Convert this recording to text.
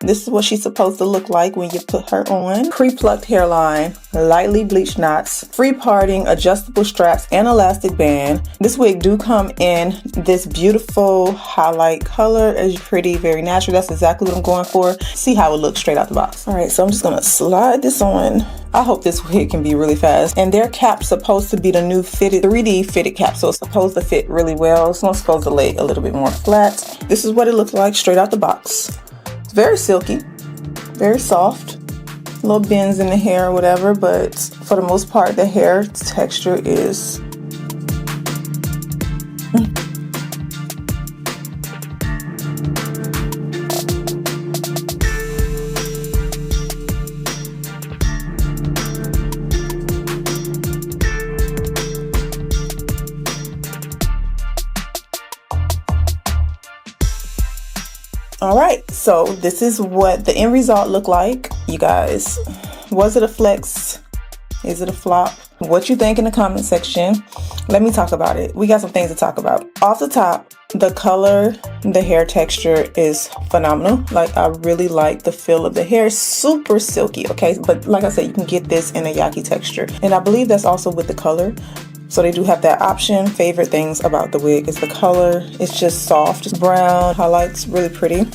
This is what she's supposed to look like when you put her on. Pre-plucked hairline, lightly bleached knots, free parting, adjustable straps, and elastic band. This wig do come in this beautiful highlight color. It's pretty, very natural. That's exactly what I'm going for. See how it looks straight out the box. All right, so I'm just gonna slide this on. I hope this wig can be really fast. And their cap's supposed to be the new fitted 3D fitted cap, so it's supposed to fit really well. It's not supposed to lay a little bit more flat. This is what it looks like straight out the box. It's very silky, very soft. Little bends in the hair or whatever, but for the most part, the hair texture is all right, so this is what the end result looked like, you guys. Was it a flex? Is it a flop? What you think in the comment section. Let me talk about it. We got some things to talk about. Off the top, the color, the hair texture is phenomenal. Like, I really like the feel of the hair. Super silky, okay? But like I said, you can get this in a yaki texture. And I believe that's also with the color. So they do have that option. Favorite things about the wig is the color. It's just soft, it's brown, highlights, really pretty.